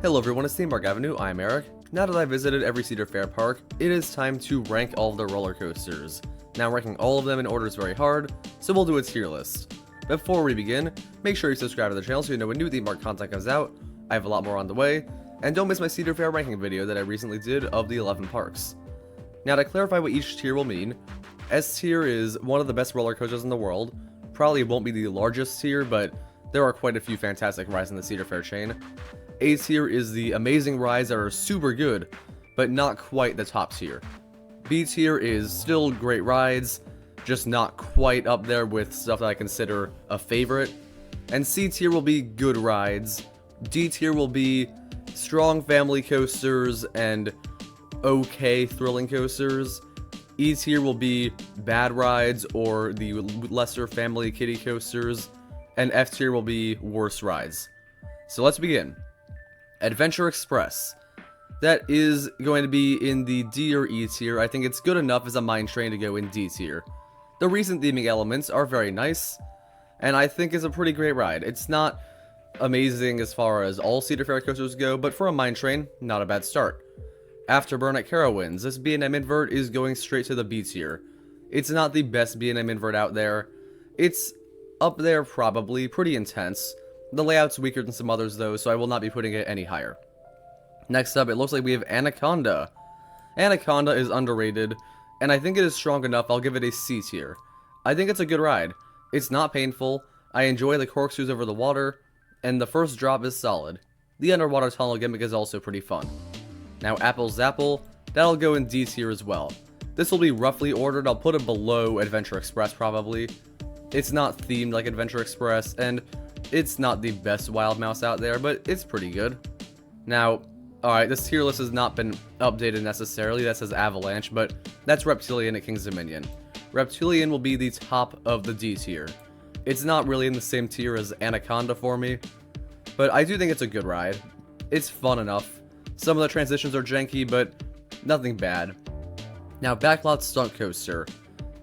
Hello everyone, it's Theme Park Avenue, I'm Eric. Now that I've visited every Cedar Fair park, it is time to rank all of the roller coasters. Now ranking all of them in order is very hard, so we'll do a tier list. Before we begin, make sure you subscribe to the channel so you know when new theme park content comes out. I have a lot more on the way, and don't miss my Cedar Fair ranking video that I recently did of the 11 parks. Now to clarify what each tier will mean, S tier is one of the best roller coasters in the world. Probably won't be the largest tier, but there are quite a few fantastic rides in the Cedar Fair chain. A tier is the amazing rides that are super good, but not quite the top tier. B tier is still great rides, just not quite up there with stuff that I consider a favorite. And C tier will be good rides. D tier will be strong family coasters and okay thrilling coasters. E tier will be bad rides or the lesser family kiddie coasters. And F tier will be worse rides. So let's begin. Adventure Express. That is going to be in the D or E tier. I think it's good enough as a mine train to go in D tier. The recent theming elements are very nice, and I think it's a pretty great ride. It's not amazing as far as all Cedar Fair coasters go, but for a mine train, not a bad start. Afterburn at Carowinds. This B&M invert is going straight to the B tier. It's not the best B&M invert out there. It's up there probably, pretty intense. The layout's weaker than some others though, so I will not be putting it any higher. Next up, it looks like we have Anaconda. Anaconda is underrated, and I think it is strong enough I'll give it a C tier. I think it's a good ride. It's not painful, I enjoy the corkscrews over the water, and the first drop is solid. The underwater tunnel gimmick is also pretty fun. Now Apple Zapple, that'll go in D tier as well. This will be roughly ordered, I'll put it below Adventure Express probably. It's not themed like Adventure Express, and it's not the best Wild Mouse out there, but it's pretty good. Now, alright, this tier list has not been updated necessarily, that says Avalanche, but that's Reptilian at King's Dominion. Reptilian will be the top of the D tier. It's not really in the same tier as Anaconda for me, but I do think it's a good ride. It's fun enough. Some of the transitions are janky, but nothing bad. Now, Backlot Stunt Coaster.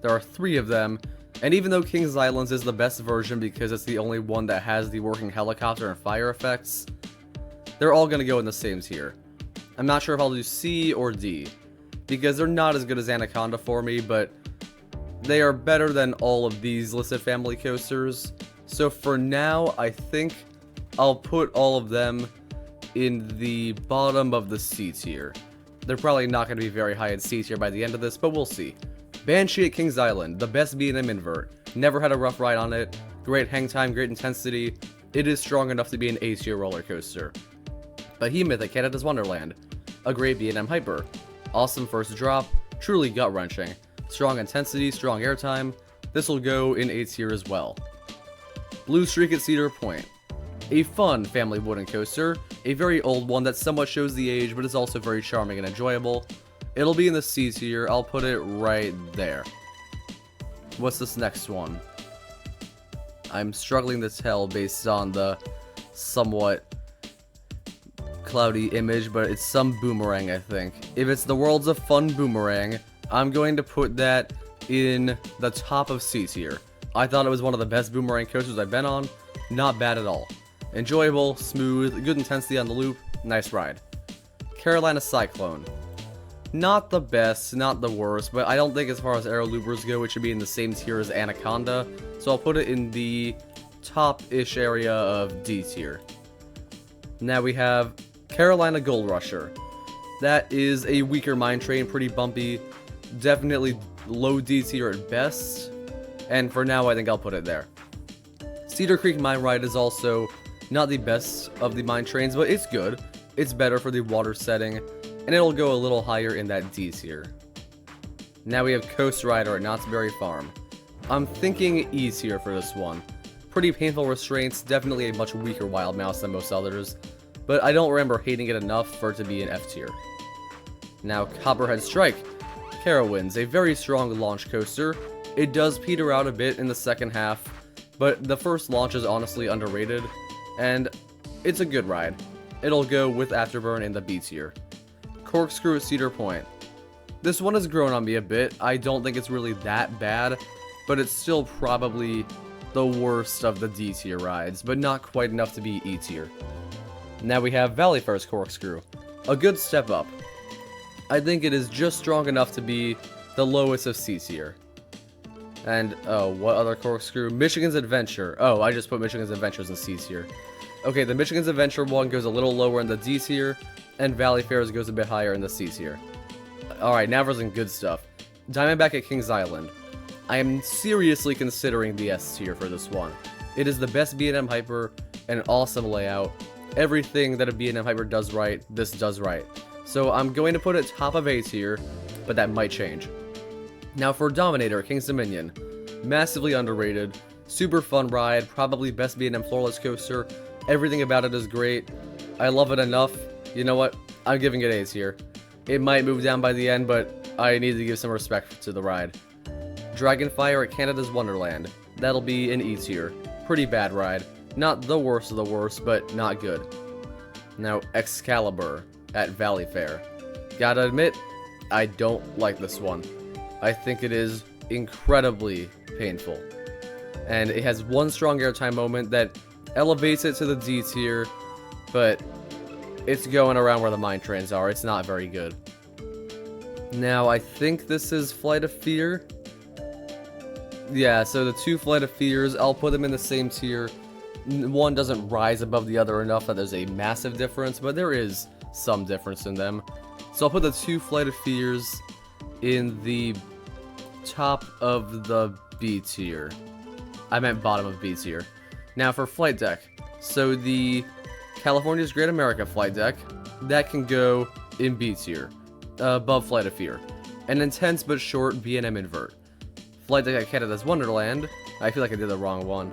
There are 3 of them, and even though King's Islands is the best version because it's the only one that has the working helicopter and fire effects, they're all going to go in the same tier. I'm not sure if I'll do C or D, because they're not as good as Anaconda for me, but they are better than all of these listed family coasters. So for now, I think I'll put all of them in the bottom of the C tier. They're probably not going to be very high in C tier by the end of this, but we'll see. Banshee at King's Island, the best B&M invert. Never had a rough ride on it. Great hang time, great intensity. It is strong enough to be an A tier roller coaster. Behemoth at Canada's Wonderland, a great B&M hyper. Awesome first drop, truly gut-wrenching. Strong intensity, strong airtime. This will go in A tier as well. Blue Streak at Cedar Point. A fun family wooden coaster, a very old one that somewhat shows the age, but is also very charming and enjoyable. It'll be in the C tier, I'll put it right there. What's this next one? I'm struggling to tell based on the somewhat cloudy image, but it's some boomerang, I think. If it's the Worlds of Fun boomerang, I'm going to put that in the top of C tier. I thought it was one of the best boomerang coasters I've been on. Not bad at all. Enjoyable, smooth, good intensity on the loop, nice ride. Carolina Cyclone. Not the best, not the worst, but I don't think as far as aero loopers go, it should be in the same tier as Anaconda, so I'll put it in the top-ish area of D tier. Now we have Carolina Goldrusher. That is a weaker mine train, pretty bumpy, definitely low D tier at best, and for now I think I'll put it there. Cedar Creek Mine Ride is also not the best of the mine trains, but it's good. It's better for the water setting, and it'll go a little higher in that D tier. Now we have Coast Rider at Knott's Berry Farm. I'm thinking E tier for this one. Pretty painful restraints, definitely a much weaker Wild Mouse than most others, but I don't remember hating it enough for it to be an F tier. Now Copperhead Strike. Carowinds, a very strong launch coaster. It does peter out a bit in the second half, but the first launch is honestly underrated, and it's a good ride. It'll go with Afterburn in the B tier. Corkscrew at Cedar Point. This one has grown on me a bit. I don't think it's really that bad, but it's still probably the worst of the D tier rides, but not quite enough to be E tier. Now we have Valleyfair's corkscrew. A good step up. I think it is just strong enough to be the lowest of C tier. And, oh, what other corkscrew? Michigan's Adventure. Oh, I just put Michigan's Adventures in C tier. Okay, the Michigan's Adventure one goes a little lower in the D tier, and Valleyfair's goes a bit higher in the C tier. Alright, now for some good stuff. Diamondback at Kings Island. I am seriously considering the S tier for this one. It is the best B&M Hyper, and an awesome layout. Everything that a B&M Hyper does right, this does right. So I'm going to put it top of A tier, but that might change. Now for Dominator at King's Dominion. Massively underrated, super fun ride, probably best B&M floorless coaster. Everything about it is great. I love it enough. You know what? I'm giving it A tier. It might move down by the end, but I need to give some respect to the ride. Dragonfire at Canada's Wonderland. That'll be an E tier. Pretty bad ride. Not the worst of the worst, but not good. Now, Excalibur at Valleyfair. Gotta admit, I don't like this one. I think it is incredibly painful. And it has one strong airtime moment that elevates it to the D tier, but it's going around where the mine trains are. It's not very good. Now, I think this is Flight of Fear. Yeah, so the two Flight of Fears, I'll put them in the same tier. One doesn't rise above the other enough that there's a massive difference, but there is some difference in them. So I'll put the two Flight of Fears in the top of the B tier. I meant bottom of B tier. Now for Flight Deck. So the California's Great America Flight Deck, that can go in B tier, above Flight of Fear. An intense but short B&M invert. Flight Deck at Canada's Wonderland, I feel like I did the wrong one.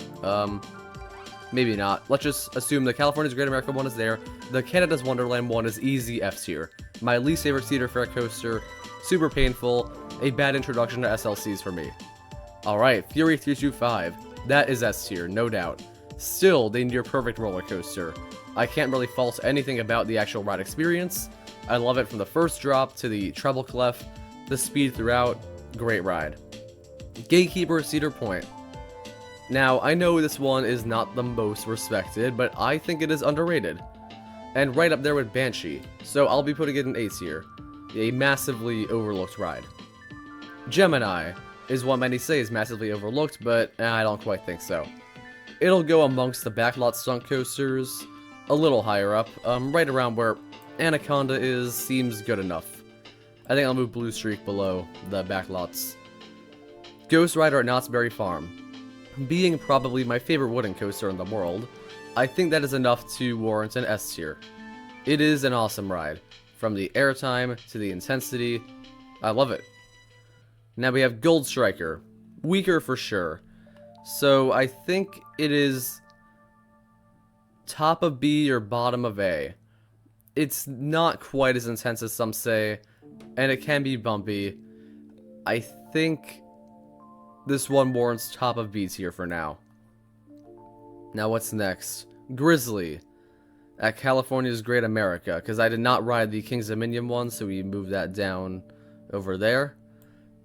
Maybe not. Let's just assume the California's Great America one is there. The Canada's Wonderland one is easy F tier. My least favorite Cedar Fair coaster, super painful, a bad introduction to SLCs for me. Alright, Fury 325, that is S tier, no doubt. Still, the near perfect roller coaster. I can't really fault anything about the actual ride experience. I love it from the first drop to the treble clef, the speed throughout, great ride. Gatekeeper Cedar Point. Now, I know this one is not the most respected, but I think it is underrated. And right up there with Banshee, so I'll be putting it in A tier. A massively overlooked ride. Gemini is what many say is massively overlooked, but I don't quite think so. It'll go amongst the backlot stunt coasters, a little higher up, right around where Anaconda is, seems good enough. I think I'll move Blue Streak below the backlots. Ghost Rider at Knott's Berry Farm. Being probably my favorite wooden coaster in the world, I think that is enough to warrant an S tier. It is an awesome ride. From the airtime to the intensity, I love it. Now we have Gold Striker. Weaker for sure. So I think it is top of B or bottom of A. It's not quite as intense as some say, and it can be bumpy. I think this one warrants top of B tier for now. Now what's next? Grizzly at California's Great America, because I did not ride the King's Dominion one, so we moved that down over there.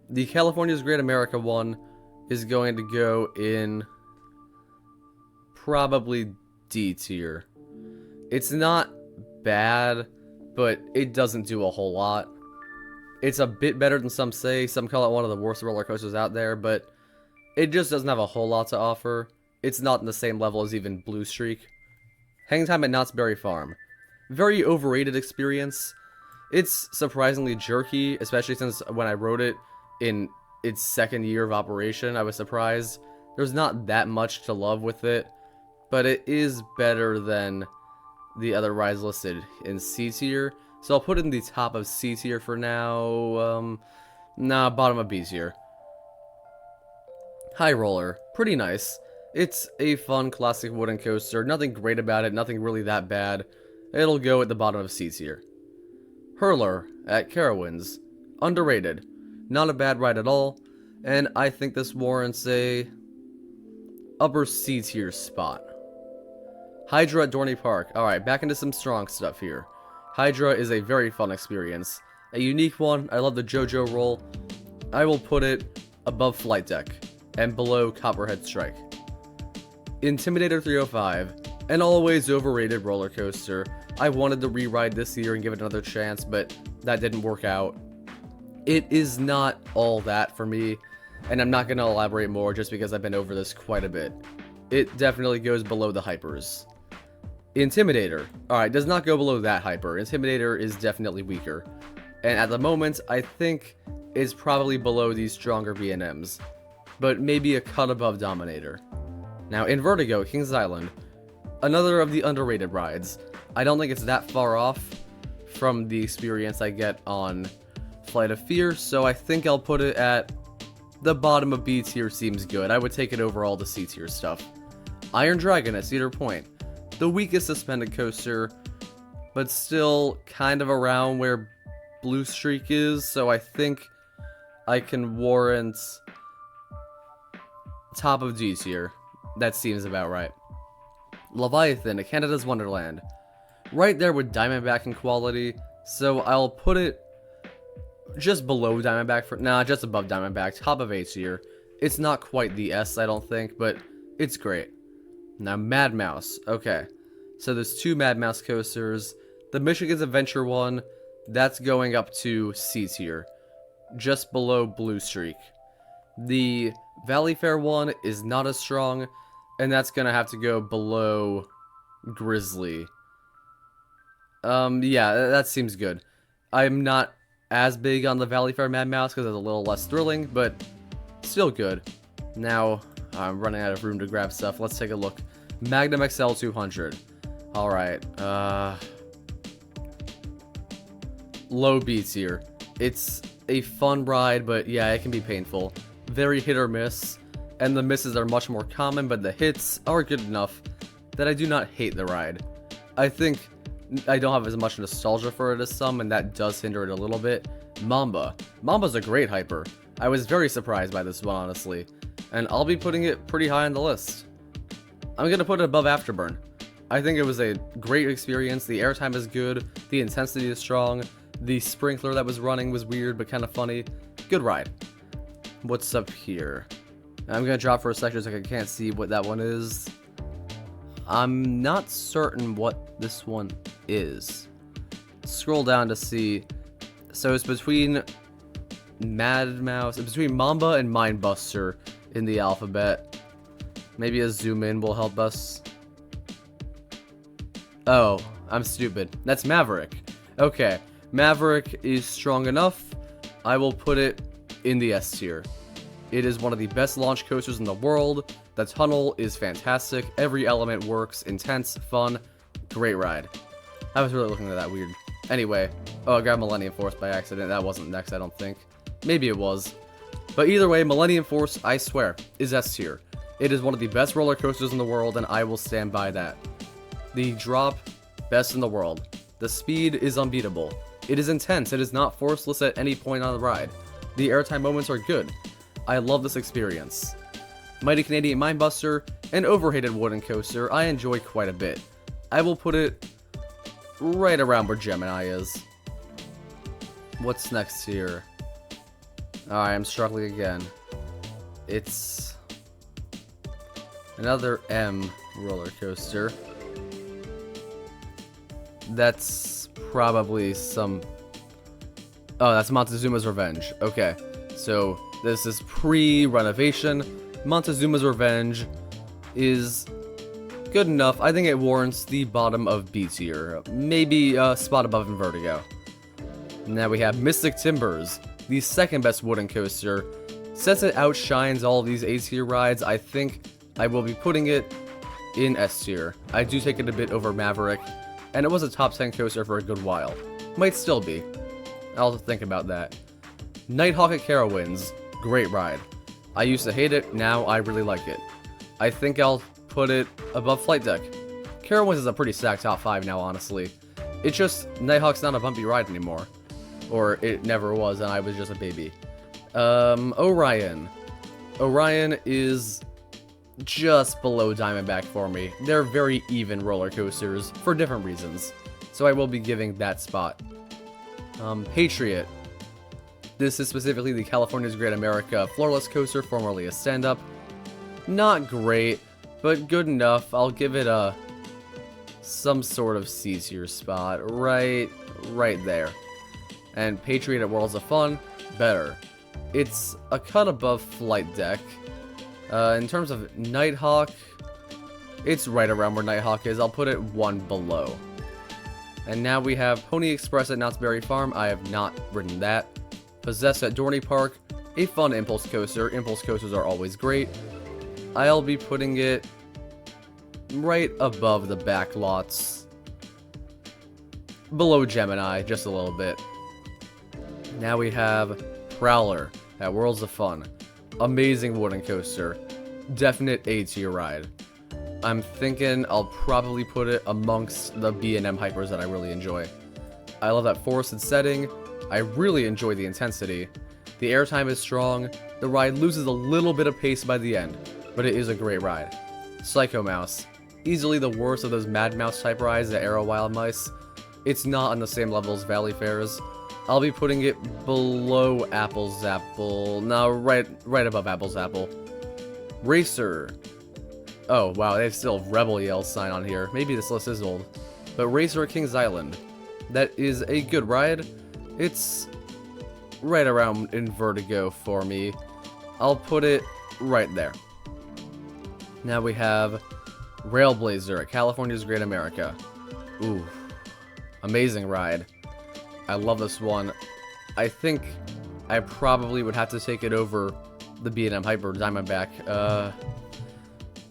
The California's Great America one is going to go in probably D tier. It's not bad, but it doesn't do a whole lot. It's a bit better than some say. Some call it one of the worst roller coasters out there, but it just doesn't have a whole lot to offer. It's not in the same level as even Blue Streak. Hang Time at Knott's Berry Farm. Very overrated experience. It's surprisingly jerky, especially since when I rode it in its second year of operation, I was surprised. There's not that much to love with it, but it is better than the other rides listed in C tier. So I'll put it in the top of C tier for now. Bottom of B tier. High Roller. Pretty nice. It's a fun classic wooden coaster. Nothing great about it. Nothing really that bad. It'll go at the bottom of C tier. Hurler at Carowinds. Underrated. Not a bad ride at all. And I think this warrants a upper C tier spot. Hydra at Dorney Park. Alright, back into some strong stuff here. Hydra is a very fun experience. A unique one. I love the JoJo roll. I will put it above Flight Deck and below Copperhead Strike. Intimidator 305. An always overrated roller coaster. I wanted to re-ride this year and give it another chance, but that didn't work out. It is not all that for me, and I'm not going to elaborate more just because I've been over this quite a bit. It definitely goes below the hypers. Intimidator. Alright, does not go below that hyper. Intimidator is definitely weaker. And at the moment, I think it's probably below these stronger B&Ms. But maybe a cut above Dominator. Now, in Vertigo, Kings Island. Another of the underrated rides. I don't think it's that far off from the experience I get on Flight of Fear, so I think I'll put it at the bottom of B tier. Seems good. I would take it over all the C tier stuff. Iron Dragon at Cedar Point. The weakest suspended coaster, but still kind of around where Blue Streak is, so I think I can warrant top of D tier. That seems about right. Leviathan at Canada's Wonderland. Right there with Diamondback in quality, so I'll put it just below Diamondback just above Diamondback, top of A tier. It's not quite the S, I don't think, but it's great. Now, Mad Mouse. Okay, so there's two Mad Mouse coasters. The Michigan's Adventure one, that's going up to C tier, just below Blue Streak. The Valleyfair one is not as strong, and that's gonna have to go below Grizzly. Yeah, that seems good. I'm not as big on the Valleyfair Mad Mouse because it's a little less thrilling, but still good. Now, I'm running out of room to grab stuff. Let's take a look. Magnum XL 200. Alright, low B tier. It's a fun ride, but yeah, it can be painful. Very hit or miss, and the misses are much more common, but the hits are good enough that I do not hate the ride. I think I don't have as much nostalgia for it as some, and that does hinder it a little bit. Mamba. Mamba's a great hyper. I was very surprised by this one, honestly, and I'll be putting it pretty high on the list. I'm gonna put it above Afterburn. I think it was a great experience. The airtime is good, the intensity is strong, the sprinkler that was running was weird but kind of funny. Good ride. What's up here? I'm gonna drop for a second so I can't see what that one is. I'm not certain what this one is. Scroll down to see. So it's between Mad Mouse, it's between Mamba and Mindbuster in the alphabet. Maybe a zoom in will help us. Oh, I'm stupid. That's Maverick. Okay, Maverick is strong enough. I will put it in the S tier. It is one of the best launch coasters in the world. The tunnel is fantastic. Every element works. Intense, fun, great ride. I was really looking at that weird. Anyway, oh, I grabbed Millennium Force by accident. That wasn't next, I don't think. Maybe it was. But either way, Millennium Force, I swear, is S tier. It is one of the best roller coasters in the world, and I will stand by that. The drop, best in the world. The speed is unbeatable. It is intense. It is not forceless at any point on the ride. The airtime moments are good. I love this experience. Mighty Canadian Mindbuster, an overhated wooden coaster I enjoy quite a bit. I will put it right around where Gemini is. What's next here? Alright, I'm struggling again. It's another M roller coaster. That's probably some... Oh, that's Montezuma's Revenge. Okay, so this is pre-renovation. Montezuma's Revenge is good enough. I think it warrants the bottom of B tier. Maybe a spot above in Vertigo. Now we have Mystic Timbers, the second best wooden coaster. Since it outshines all of these A tier rides, I think I will be putting it in S tier. I do take it a bit over Maverick, and it was a top 10 coaster for a good while. Might still be. I'll think about that. Nighthawk at Carowinds, great ride. I used to hate it, now I really like it. I think I'll put it above Flight Deck. Carowinds is a pretty stacked top 5 now, honestly. It's just, Nighthawk's not a bumpy ride anymore. Or it never was, and I was just a baby. Orion. Orion is just below Diamondback for me. They're very even roller coasters for different reasons. So I will be giving that spot. Patriot. This is specifically the California's Great America floorless coaster, formerly a stand-up. Not great, but good enough. I'll give it a some sort of C tier spot right there. And Patriot at Worlds of Fun, better. It's a cut above Flight Deck. In terms of Nighthawk, it's right around where Nighthawk is. I'll put it one below. And now we have Pony Express at Knott's Berry Farm. I have not ridden that. Possess at Dorney Park, a fun impulse coaster. Impulse coasters are always great. I'll be putting it right above the backlots. Below Gemini, just a little bit. Now we have Prowler at Worlds of Fun. Amazing wooden coaster. Definite A tier ride. I'm thinking I'll probably put it amongst the B&M hypers that I really enjoy. I love that forested setting. I really enjoy the intensity. The airtime is strong. The ride loses a little bit of pace by the end, but it is a great ride. Psycho Mouse. Easily the worst of those Mad Mouse type rides that Arrow Wild Mice. It's not on the same level as Valleyfairs. I'll be putting it below Apple Zapple. No, right above Apple Zapple. Racer. Oh, wow, they have still Rebel Yell sign on here. Maybe this list is old. But Racer at Kings Island. That is a good ride. It's right around in Vertigo for me. I'll put it right there. Now we have Railblazer at California's Great America. Ooh, amazing ride. I love this one. I think I probably would have to take it over the B&M Hyper Diamondback.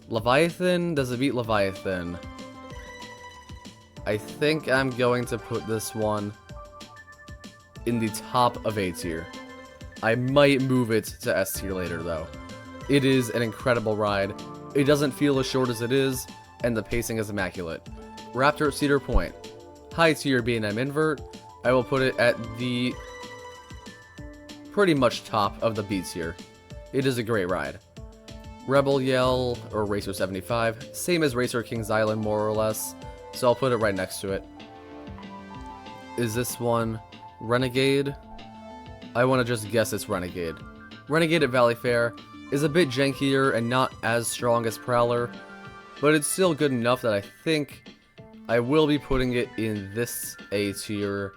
Leviathan? Does it beat Leviathan? I think I'm going to put this one in the top of A tier. I might move it to S tier later though. It is an incredible ride. It doesn't feel as short as it is, and the pacing is immaculate. Raptor at Cedar Point. High tier B&M invert. I will put it at the pretty much top of the B tier. It is a great ride. Rebel Yell, or Racer 75, same as Racer Kings Island more or less, so I'll put it right next to it. Is this one Renegade? I want to just guess it's Renegade. Renegade at Valleyfair is a bit jankier and not as strong as Prowler, but it's still good enough that I think I will be putting it in this A tier,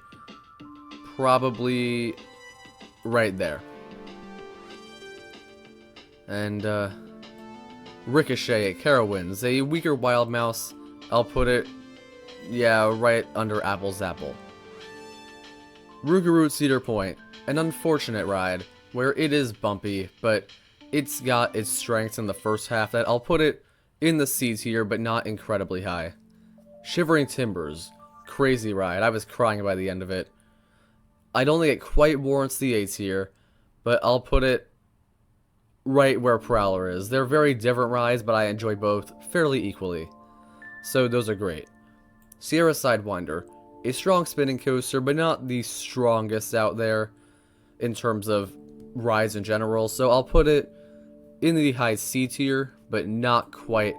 probably right there. And Ricochet at Carowinds, a weaker Wild Mouse. I'll put it, yeah, right under Apple Zapple. Rougarou at Cedar Point, an unfortunate ride where it is bumpy, but it's got its strengths in the first half that I'll put it in the C tier, but not incredibly high. Shivering Timbers, crazy ride. I was crying by the end of it. I don't think it quite warrants the A tier, but I'll put it right where Prowler is. They're very different rides, but I enjoy both fairly equally. So those are great. Sierra Sidewinder, a strong spinning coaster, but not the strongest out there in terms of rides in general. So I'll put it in the high C tier, but not quite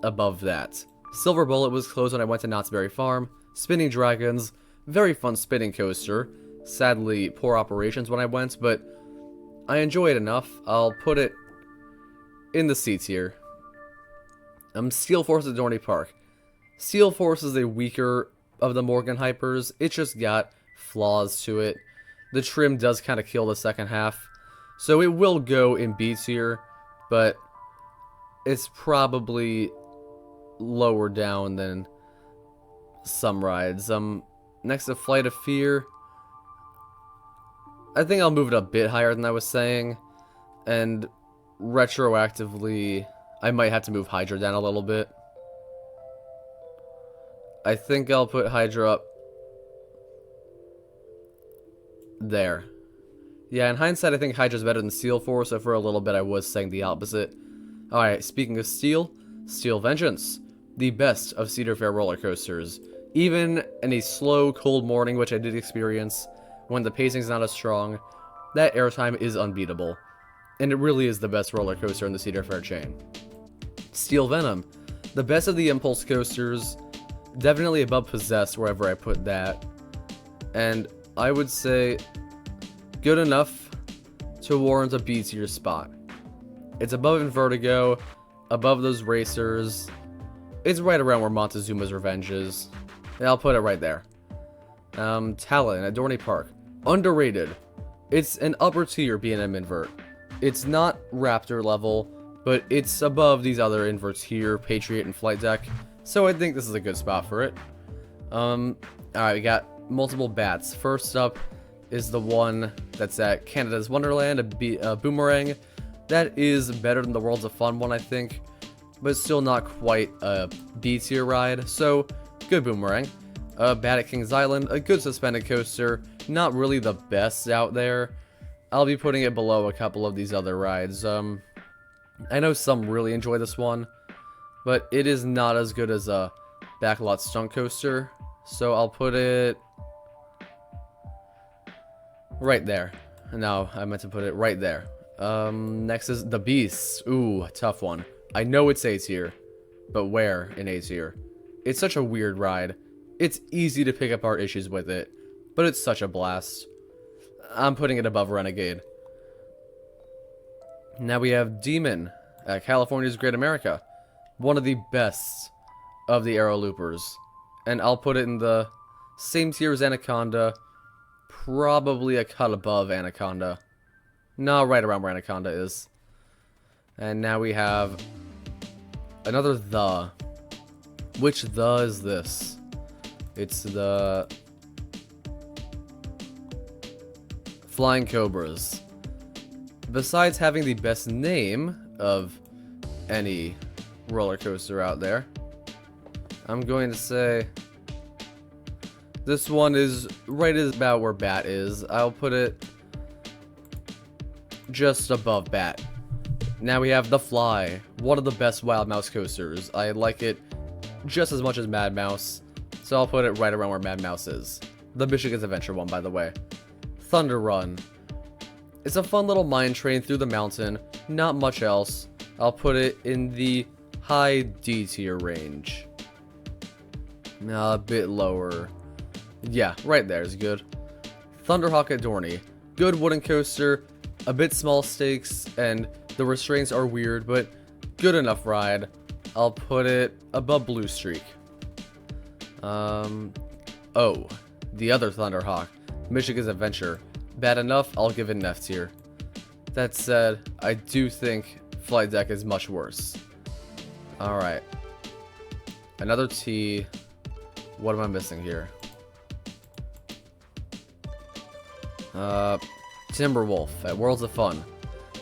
above that. Silver Bullet was closed when I went to Knott's Berry Farm. Spinning Dragons, very fun spinning coaster. Sadly, poor operations when I went, but I enjoy it enough. I'll put it in the C tier. Steel Force at Dorney Park. Steel Force is a weaker of the Morgan Hypers. It just got flaws to it. The trim does kind of kill the second half. So it will go in B tier, but it's probably lower down than some rides. Next to Flight of Fear, I think I'll move it a bit higher than I was saying, and retroactively, I might have to move Hydra down a little bit. I think I'll put Hydra up there. Yeah, in hindsight, I think Hydra's better than Steel Force, so for a little bit I was saying the opposite. Alright, speaking of Steel, Steel Vengeance, the best of Cedar Fair roller coasters. Even in a slow, cold morning, which I did experience, when the pacing's not as strong, that airtime is unbeatable. And it really is the best roller coaster in the Cedar Fair chain. Steel Venom, the best of the impulse coasters, definitely above Possessed wherever I put that. And I would say good enough to warrant a B tier spot. It's above Vertigo, above those racers, It's right around where Montezuma's Revenge is. Yeah, I'll put it right there. Talon at Dorney Park. Underrated. It's an upper tier B&M invert. It's not Raptor level, but it's above these other inverts here, Patriot and Flight Deck, so I think this is a good spot for it. Alright, we got multiple bats. First up is the one that's at Canada's Wonderland, a boomerang. That is better than the Worlds of Fun one, I think, but still not quite a B tier ride, so good boomerang. Bat at Kings Island, a good suspended coaster, not really the best out there. I'll be putting it below a couple of these other rides. I know some really enjoy this one, but it is not as good as a backlot stunt coaster, so I'll put it right there. No, I meant to put it right there. Next is the Beast. Ooh, tough one. I know it's A tier, but where in A tier? It's such a weird ride. It's easy to pick apart issues with it, but it's such a blast. I'm putting it above Renegade. Now we have Demon at California's Great America. One of the best of the Aero Loopers. And I'll put it in the same tier as Anaconda. Probably a cut above Anaconda. No, right around where Anaconda is. And now we have another The. Which The is this? It's the Flying Cobras. Besides having the best name of any roller coaster out there, I'm going to say this one is right about where Bat is. I'll put it just above Bat. Now we have The Fly, one of the best Wild Mouse coasters. I like it just as much as Mad Mouse, so I'll put it right around where Mad Mouse is. The Michigan's Adventure one, by the way. Thunder Run. It's a fun little mine train through the mountain, not much else. I'll put it in the high D tier range. A bit lower. Yeah, right there is good. Thunderhawk at Dorney. Good wooden coaster, a bit small stakes, and the restraints are weird, but good enough ride. I'll put it above Blue Streak. Oh, the other Thunderhawk, Michigan's Adventure. Bad enough, I'll give it an F tier. That said, I do think Flight Deck is much worse. Alright. Another T. What am I missing here? Timberwolf at Worlds of Fun.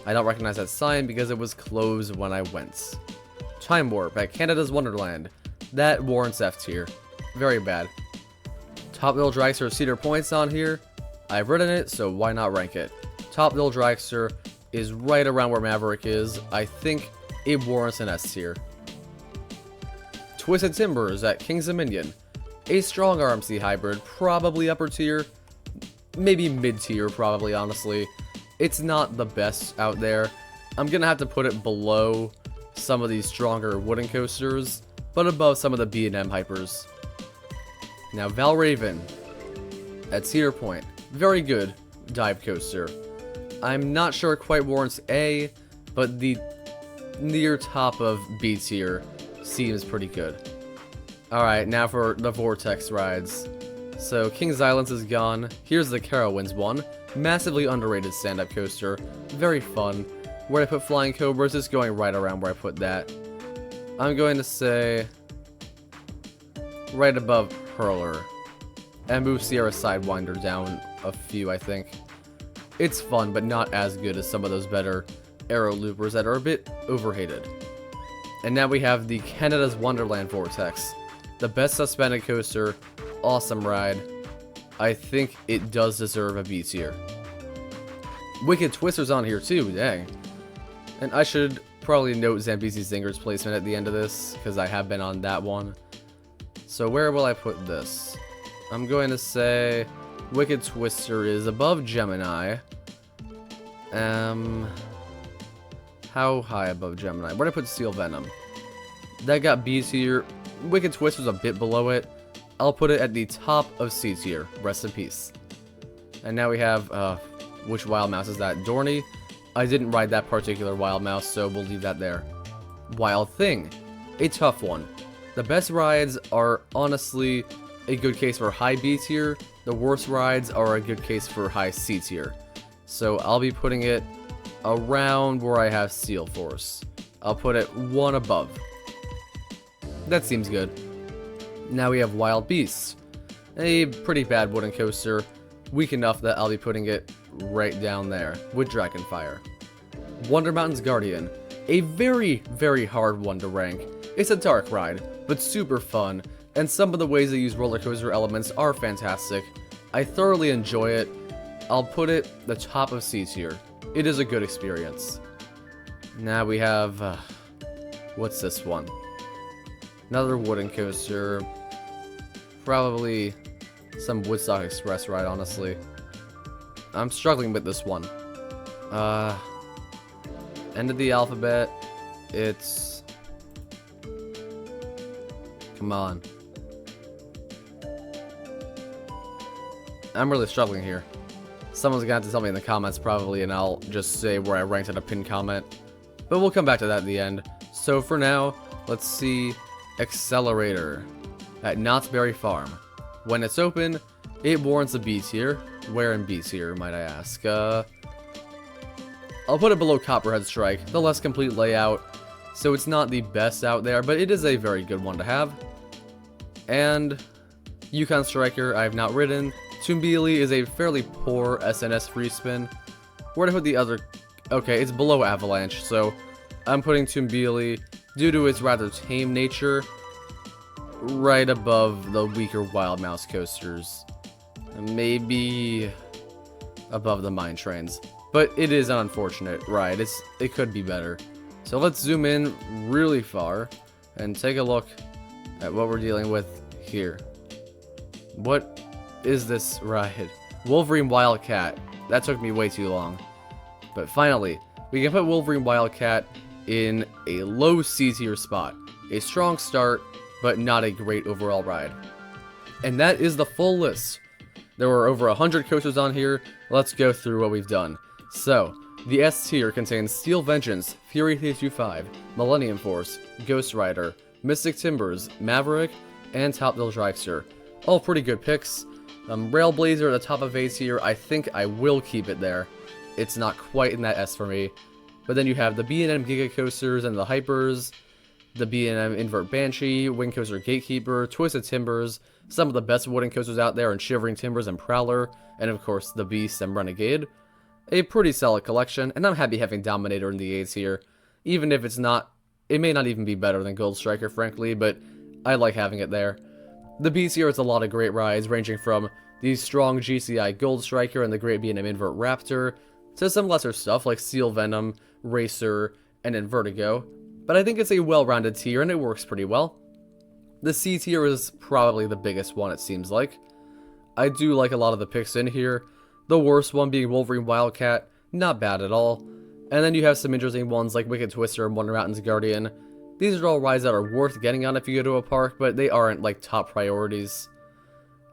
I don't recognize that sign because it was closed when I went. Time Warp at Canada's Wonderland. That warrants F tier. Very bad. Top Thrill Dragster Cedar Point's on here. I've ridden it, so why not rank it? Top Thrill Dragster is right around where Maverick is. I think it warrants an S tier. Twisted Timbers at King's Dominion. A strong RMC hybrid, probably upper tier. Maybe mid tier, probably, honestly. It's not the best out there. I'm gonna have to put it below some of these stronger wooden coasters, but above some of the B&M hypers. Now, Valraven at Cedar Point. Very good dive coaster. I'm not sure it quite warrants A, but the near top of B tier seems pretty good. Alright, now for the Vortex rides. So, Kings Islands is gone. Here's the Carowinds one. Massively underrated stand-up coaster. Very fun. Where I put Flying Cobras is going right around where I put that. I'm going to say right above Hurler. And move Sierra Sidewinder down a few, I think. It's fun, but not as good as some of those better Aero Loopers that are a bit overhated. And now we have the Canada's Wonderland Vortex. The best suspended coaster. Awesome ride. I think it does deserve a B tier. Wicked Twister's on here too, dang. And I should probably note Zambezi Zinger's placement at the end of this, because I have been on that one. So where will I put this? I'm going to say Wicked Twister is above Gemini. How high above Gemini? Where did I put Steel Venom? That got B tier. Wicked Twister's a bit below it. I'll put it at the top of C tier. Rest in peace. And now we have, which Wild Mouse is that? Dorney. I didn't ride that particular Wild Mouse, so we'll leave that there. Wild Thing. A tough one. The best rides are honestly a good case for high B tier. The worst rides are a good case for high C tier. So I'll be putting it around where I have Steel Force. I'll put it one above. That seems good. Now we have Wild Beasts. A pretty bad wooden coaster. Weak enough that I'll be putting it right down there with Dragonfire. Wonder Mountain's Guardian. A very, very hard one to rank. It's a dark ride, but super fun, and some of the ways they use roller coaster elements are fantastic. I thoroughly enjoy it. I'll put it the top of C tier. It is a good experience. Now we have, what's this one? Another wooden coaster. Probably some Woodstock Express ride, honestly. I'm struggling with this one. End of the alphabet. It's... Come on. I'm really struggling here. Someone's gonna have to tell me in the comments probably, and I'll just say where I ranked in a pinned comment. But we'll come back to that at the end. So for now, let's see Accelerator at Knott's Berry Farm. When it's open, it warrants a B tier. Where in B tier, might I ask? I'll put it below Copperhead Strike, the less complete layout. So it's not the best out there, but it is a very good one to have. And Yukon Striker I have not ridden. Tumbili is a fairly poor SNS free spin. Where to put the other... Okay, it's below Avalanche, so I'm putting Tumbili, due to its rather tame nature, right above the weaker Wild Mouse coasters. Maybe above the Mine Trains. But it is an unfortunate ride. It could be better. So let's zoom in really far and take a look at what we're dealing with here. What is this ride? Wolverine Wildcat. That took me way too long. But finally, we can put Wolverine Wildcat in a low C tier spot. A strong start, but not a great overall ride. And that is the full list. There were over 100 coasters on here. Let's go through what we've done. So, the S tier contains Steel Vengeance, Fury 325, Millennium Force, Ghost Rider, Mystic Timbers, Maverick, and Top Thrill Dragster. All pretty good picks. Railblazer at the top of A tier, I think I will keep it there. It's not quite in that S for me. But then you have the B&M Giga Coasters and the Hypers, the B&M Invert Banshee, Wing Coaster Gatekeeper, Twisted Timbers, some of the best wooden coasters out there in Shivering Timbers and Prowler, and of course the Beast and Renegade. A pretty solid collection, and I'm happy having Dominator in the A tier, even if it's not, it may not even be better than Gold Striker frankly, but I like having it there. The B tier has a lot of great rides, ranging from the strong GCI Gold Striker and the great B&M Invert Raptor, to some lesser stuff like Steel Venom, Racer, and Invertigo, but I think it's a well-rounded tier and it works pretty well. The C tier is probably the biggest one, it seems like. I do like a lot of the picks in here, the worst one being Wolverine Wildcat, not bad at all, and then you have some interesting ones like Wicked Twister and Wonder Mountain's Guardian. These are all rides that are worth getting on if you go to a park, but they aren't like top priorities.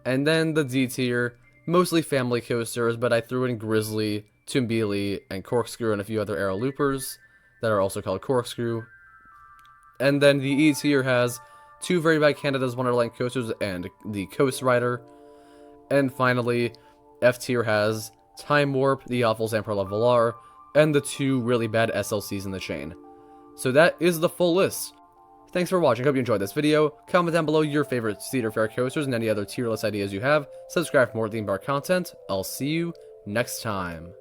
And then the D tier, mostly family coasters, but I threw in Grizzly, Tumbili, and Corkscrew and a few other Aero Loopers that are also called Corkscrew. And then the E tier has two very bad Canada's Wonderland coasters and the Coast Rider. And finally, F tier has Time Warp, the Awful Zamperla Velar, and the two really bad SLCs in the chain. So that is the full list. Thanks for watching, hope you enjoyed this video. Comment down below your favorite Cedar Fair coasters and any other tier list ideas you have. Subscribe for more theme park content. I'll see you next time.